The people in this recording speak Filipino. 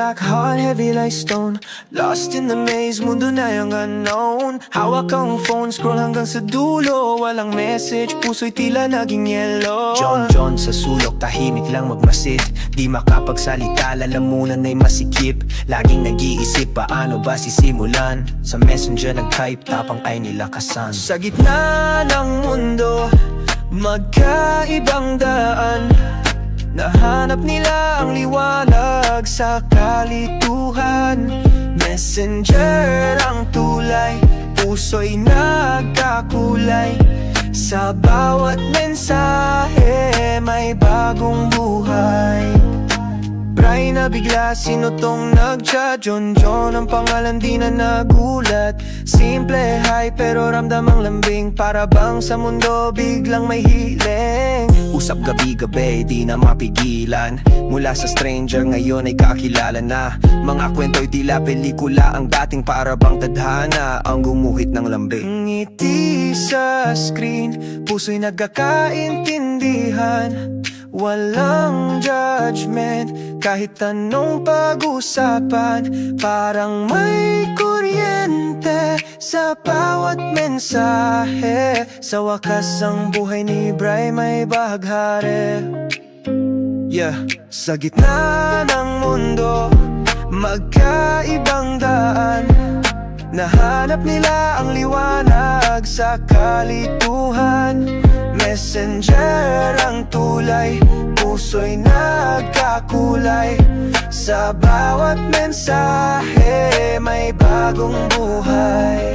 black heart, heavy like stone. Lost in the maze, mundo na yung unknown. Hawak ang phone, scroll hanggang sa dulo. Walang message, puso'y tila naging yellow. John sa sulok, tahimik lang magmasid. Di makapagsalita, lalamunan ay masikip. Laging nag-iisip, paano ba sisimulan? Sa messenger nag-type, tapang ay nilakasan. Sa gitna ng mundo, magkaibang daan. Nahanap nila ang liwanag sa kalituhan. Messenger ang tulay, puso'y nagkakulay. Sa bawat mensahe may bagong buhay. Bray na bigla, sino tong nag-chat? John ang pangalan, di na nagulat. Simple hi pero ramdam ang lambing. Para bang sa mundo biglang may hiling. Usap gabi-gabi, di na mapigilan. Mula sa stranger ngayon ay kakilala na. Mga kwento'y tila pelikula. Ang dating para bang tadhana ang gumuhit ng lambing. Ngiti sa screen, puso'y nagkakaintindihan. Walang judgment, kahit anong pag-usapan. Parang may kuryente sa bawat mensahe. Sa wakas ang buhay ni Bray may bahaghari. Sa gitna ng mundo, magkaibang daan. Nahanap nila ang liwanag sa kalituhan. Messenger ang tulay, puso'y nagkakulay. Sa bawat mensahe may bagong buhay.